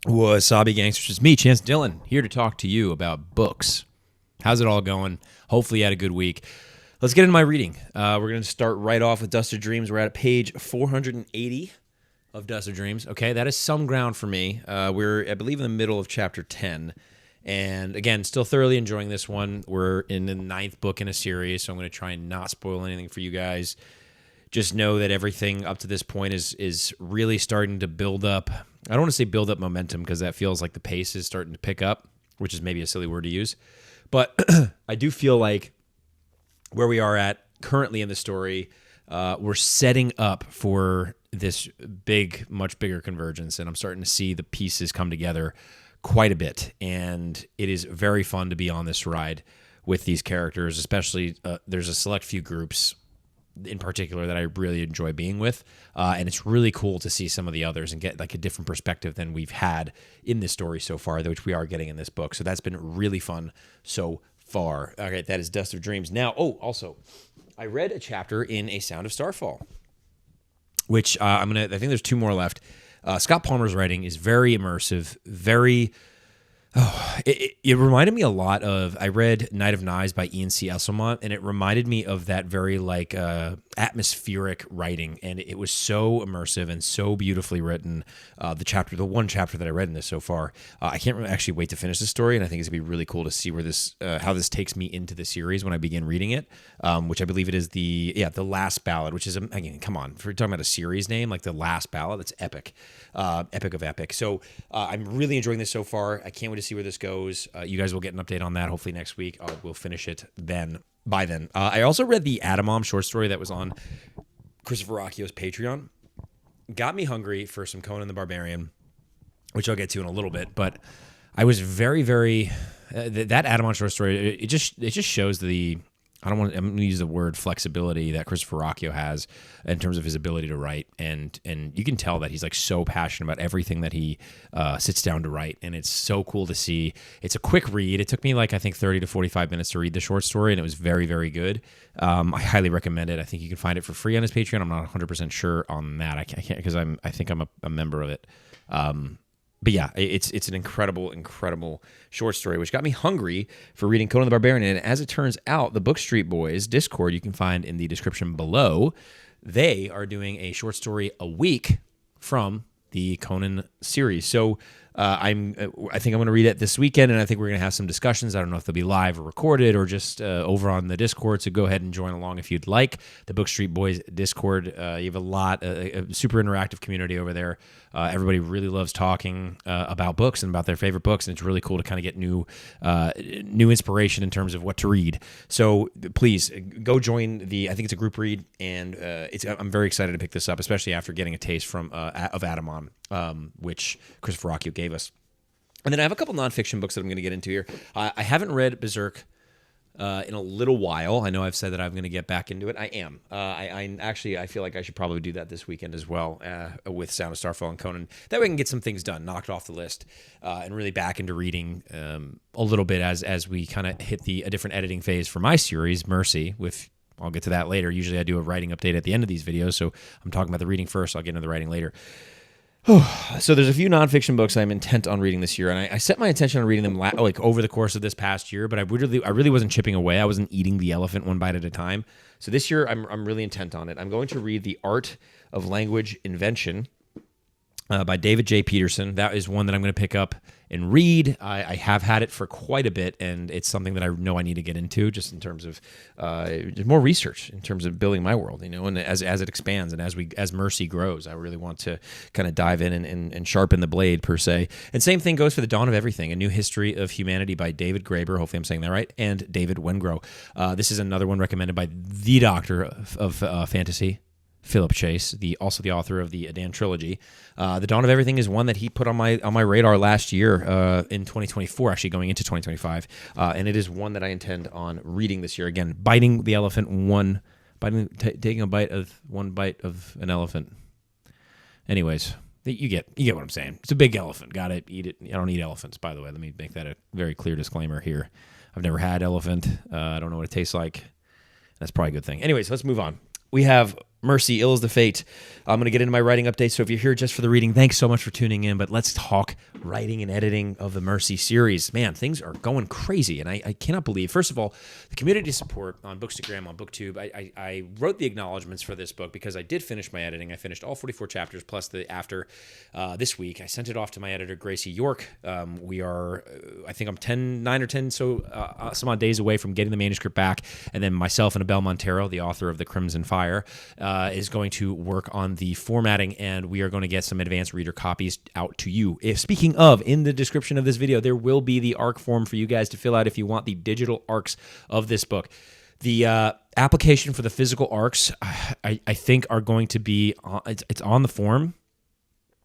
Wasabi Gangsters, it's me, Chance Dillon, here to talk to you about books. How's it all going? Hopefully you had a good week. Let's get into my reading. We're going to start right off with Dust of Dreams. We're at page 480 of Dust of Dreams. Okay, that is some ground for me. We're, I believe, in the middle of chapter 10. And again, still thoroughly enjoying this one. We're in the 9th book in a series, so I'm going to try and not spoil anything for you guys. Just know that everything up to this point is really starting to build up. I don't want to say build up momentum because that feels like the pace is starting to pick up, which is maybe a silly word to use. But I do feel like where we are at currently in the story, we're setting up for this big, much bigger convergence. And I'm starting to see the pieces come together quite a bit. And it is very fun to be on this ride with these characters, especially there's a select few groups in particular that I really enjoy being with. And it's really cool to see some of the others and get like a different perspective than we've had in this story so far, which we are getting in this book. So that's been really fun so far. All right, that is Dust of Dreams. Now, also, I read a chapter in A Sound of Starfall, which I think there's 2 more left. Scott Palmer's writing is very immersive, very... it reminded me a lot of, I read Night of Knives by Ian C. Esselmont, and it reminded me of that very like atmospheric writing, and it was so immersive and so beautifully written. The one chapter that I read in this so far, I can't really actually wait to finish the story, and I think it's gonna be really cool to see where this, how this takes me into the series when I begin reading it, which I believe it is the Last Ballad, which is, again, come on, if we're talking about a series name, like the Last Ballad, that's epic, epic of epic. So I'm really enjoying this so far. I can't wait to see where this goes. You guys will get an update on that hopefully next week. We'll finish it by then. I also read the Adamom short story that was on Christopher Ruocchio's Patreon. Got me hungry for some Conan the Barbarian, which I'll get to in a little bit. But I was very, very that Adamom short story. It just shows the, I'm going to use the word flexibility that Christopher Ruocchio has in terms of his ability to write. And you can tell that he's like so passionate about everything that he sits down to write. And it's so cool to see. It's a quick read. It took me like, I think 30 to 45 minutes to read the short story, and it was very, very good. I highly recommend it. I think you can find it for free on his Patreon. I'm not 100% sure on that. I can't because I think I'm a member of it. But yeah, it's an incredible, incredible short story, which got me hungry for reading Conan the Barbarian. And as it turns out, the Book Street Boys Discord, you can find in the description below, they are doing a short story a week from the Conan series. So I think I'm going to read it this weekend, and I think we're going to have some discussions. I don't know if they'll be live or recorded or just over on the Discord, so go ahead and join along if you'd like. The Book Street Boys Discord, you have a super interactive community over there. Everybody really loves talking about books and about their favorite books, and it's really cool to kind of get new inspiration in terms of what to read. So please go join I think it's a group read, and I'm very excited to pick this up, especially after getting a taste of Adamon, which Christopher Ruocchio gave us. And then I have a couple nonfiction books that I'm going to get into here. I haven't read Berserk in a little while. I know I've said that I'm going to get back into it. I am. I feel like I should probably do that this weekend as well with Sound of Starfall and Conan. That way I can get some things done, knocked off the list, and really back into reading a little bit as we kind of hit a different editing phase for my series, Mercy, with... I'll get to that later. Usually I do a writing update at the end of these videos, so I'm talking about the reading first. I'll get into the writing later. So there's a few nonfiction books I'm intent on reading this year, and I set my intention on reading them like over the course of this past year, but I really wasn't chipping away. I wasn't eating the elephant one bite at a time. So this year I'm really intent on it. I'm going to read The Art of Language Invention by David J. Peterson. That is one that I'm going to pick up and read. I have had it for quite a bit, and it's something that I know I need to get into just in terms of more research, in terms of building my world, and as it expands and as Mercy grows, I really want to kind of dive in and sharpen the blade, per se. And same thing goes for The Dawn of Everything, A New History of Humanity by David Graeber, hopefully I'm saying that right, and David Wengrow. This is another one recommended by the doctor of fantasy, Philip Chase, also the author of the Edan Trilogy. The Dawn of Everything is one that he put on my radar last year in 2024, actually going into 2025, and it is one that I intend on reading this year. Again, biting the elephant taking a bite of one bite of an elephant. Anyways, you get what I'm saying. It's a big elephant. Got to eat it. I don't eat elephants, by the way. Let me make that a very clear disclaimer here. I've never had elephant. I don't know what it tastes like. That's probably a good thing. Anyways, let's move on. We have Mercy, Ill is the Fate. I'm going to get into my writing update, so if you're here just for the reading, thanks so much for tuning in, but let's talk writing and editing of the Mercy series. Man, things are going crazy, and I cannot believe, first of all, the community support on Bookstagram, on BookTube. I wrote the acknowledgments for this book because I did finish my editing. I finished all 44 chapters plus the after this week. I sent it off to my editor, Gracie York. We are, I think I'm 9 or 10 some odd days away from getting the manuscript back, and then myself and Abel Montero, the author of The Crimson Fire, is going to work on the formatting, and we are going to get some advanced reader copies out to you. Speaking of, in the description of this video, there will be the ARC form for you guys to fill out if you want the digital ARCs of this book. The application for the physical ARCs, I think, are going to be, it's on the form.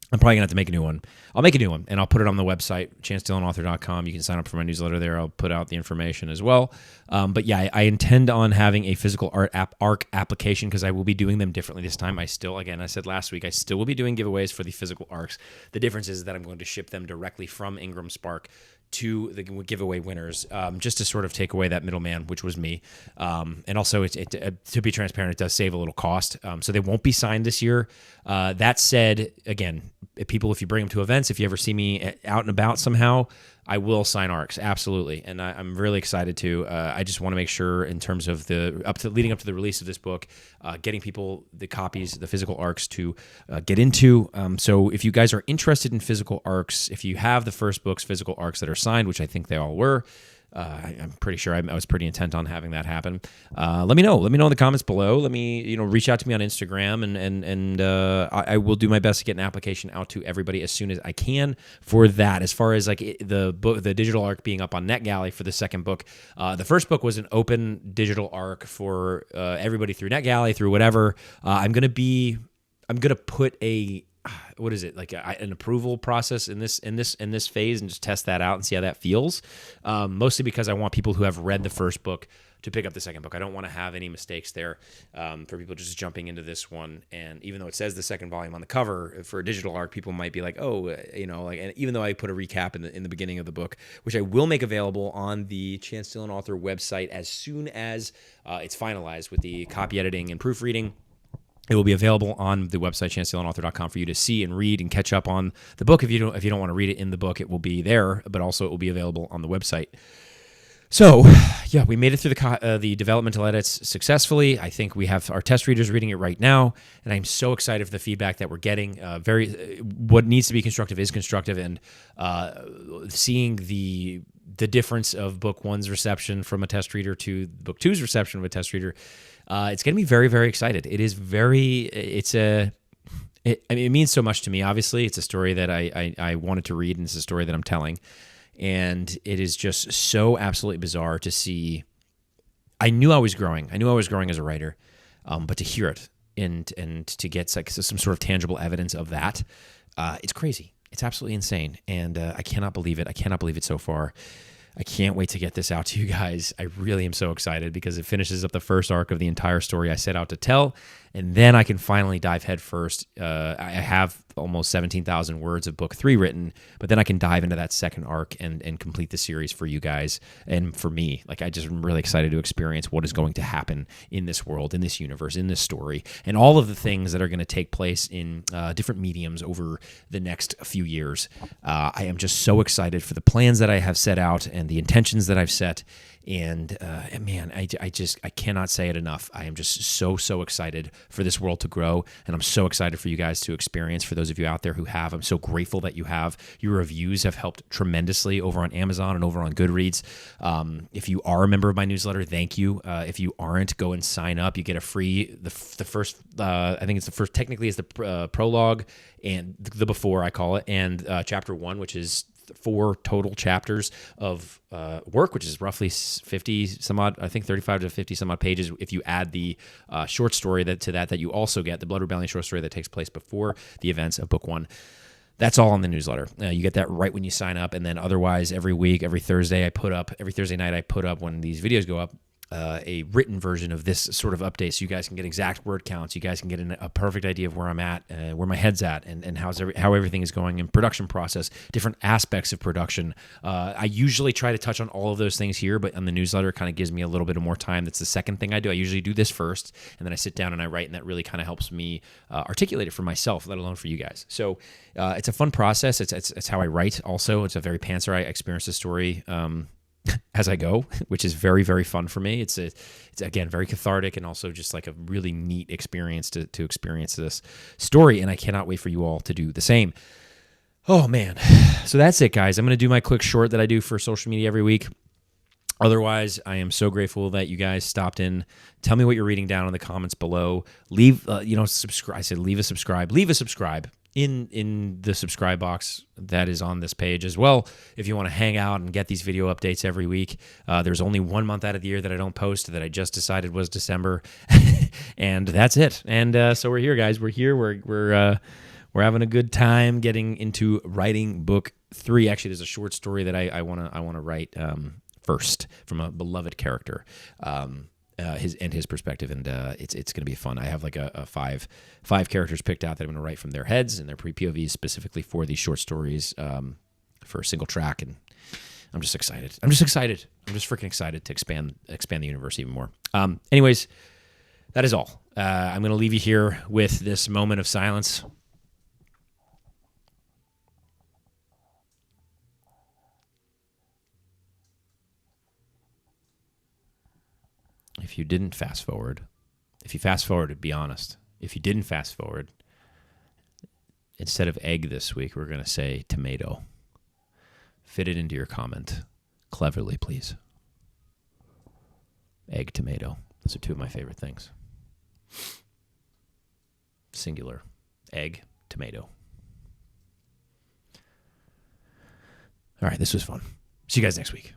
I'm probably going to have to make a new one. I'll make a new one, and I'll put it on the website, chancedillonauthor.com. You can sign up for my newsletter there. I'll put out the information as well. But yeah, I intend on having a physical ARC application because I will be doing them differently this time. I said last week, I still will be doing giveaways for the physical ARCs. The difference is that I'm going to ship them directly from Ingram Spark to the giveaway winners, just to sort of take away that middleman, which was me. And also, to be transparent, it does save a little cost. So they won't be signed this year. That said, again, people, if you bring them to events, if you ever see me out and about somehow, I will sign ARCs, absolutely. And I'm really excited to. I just want to make sure, in terms of leading up to the release of this book, getting people the copies, the physical ARCs to get into. So if you guys are interested in physical ARCs, if you have the first book's physical ARCs that are signed, which I think they all were, I'm pretty sure I was pretty intent on having that happen. Let me know. Let me know in the comments below. Let me, reach out to me on Instagram, and I will do my best to get an application out to everybody as soon as I can for that. As far as like the book, the digital ARC being up on NetGalley for the second book, the first book was an open digital ARC for everybody through NetGalley, through whatever. I'm gonna put an approval process in this phase and just test that out and see how that feels. Mostly because I want people who have read the first book to pick up the second book. I don't want to have any mistakes there for people just jumping into this one. And even though it says the second volume on the cover for a digital ARC, people might be like, and even though I put a recap in the beginning of the book, which I will make available on the Chance Dillon Author website as soon as it's finalized with the copy editing and proofreading. It will be available on the website, chancedillonauthor.com, for you to see and read and catch up on the book. If you don't want to read it in the book, it will be there, but also it will be available on the website. So, yeah, we made it through the developmental edits successfully. I think we have our test readers reading it right now, and I'm so excited for the feedback that we're getting. What needs to be constructive is constructive, and seeing the difference of book one's reception from a test reader to book two's reception of a test reader, it's getting me very, very excited. It means so much to me. Obviously, it's a story that I wanted to read, and it's a story that I'm telling. And it is just so absolutely bizarre to see. I knew I was growing. I knew I was growing as a writer, but to hear it and to get some sort of tangible evidence of that, it's crazy. It's absolutely insane, and I cannot believe it. I cannot believe it so far. I can't wait to get this out to you guys. I really am so excited because it finishes up the first arc of the entire story I set out to tell, and then I can finally dive head first. I have almost 17,000 words of book 3 written, but then I can dive into that second arc and complete the series for you guys and for me. Like, I just am really excited to experience what is going to happen in this world, in this universe, in this story, and all of the things that are going to take place in different mediums over the next few years. I am just so excited for the plans that I have set out and the intentions that I've set. And man, I cannot say it enough. I am just so excited for this world to grow, and I'm so excited for you guys to experience. For those of you out there who have, I'm so grateful that you have. Your reviews have helped tremendously over on Amazon and over on Goodreads. If you are a member of my newsletter, thank you. If you aren't, go and sign up. You get a free the first. I think it's the first. Technically, it's the prologue and the before, I call it, and chapter 1, which is 4 total chapters of work, which is roughly 50 some odd, I think 35 to 50 some odd pages. If you add the short story that you also get, the Blood Rebellion short story that takes place before the events of book 1. That's all on the newsletter. You get that right when you sign up, and then otherwise every week, every Thursday night I put up when these videos go up. a written version of this sort of update, so you guys can get exact word counts. You guys can get a perfect idea of where I'm at, where my head's at, and how everything is going in production process, different aspects of production. I usually try to touch on all of those things here, but on the newsletter, it kind of gives me a little bit of more time. That's the second thing I do. I usually do this first, and then I sit down and I write, and that really kind of helps me articulate it for myself, let alone for you guys. So it's a fun process. It's how I write. Also, it's a very pantser. I experience the story as I go, which is very, very fun for me. It's again very cathartic, and also just like a really neat experience to experience this story. And I cannot wait for you all to do the same. Oh man, so that's it, guys. I'm going to do my quick short that I do for social media every week. Otherwise, I am so grateful that you guys stopped in. Tell me what you're reading down in the comments below. Leave, subscribe. I said leave a subscribe. Leave a subscribe in the subscribe box that is on this page as well. If you want to hang out and get these video updates every week, there's only 1 month out of the year that I don't post, that I just decided was December, and that's it. And so we're here, guys. We're here. We're having a good time getting into writing book 3. Actually, there's a short story that I want to write first from a beloved character. His perspective, and it's going to be fun. I have like a five characters picked out that I'm going to write from their heads and their pre-POVs specifically for these short stories for a single track, and I'm just excited. I'm just freaking excited to expand the universe even more. Anyways, that is all. I'm going to leave you here with this moment of silence. If you didn't fast forward, if you fast forwarded, be honest. If you didn't fast forward, instead of egg this week, we're going to say tomato. Fit it into your comment cleverly, please. Egg, tomato. Those are two of my favorite things. Singular. Egg, tomato. All right, this was fun. See you guys next week.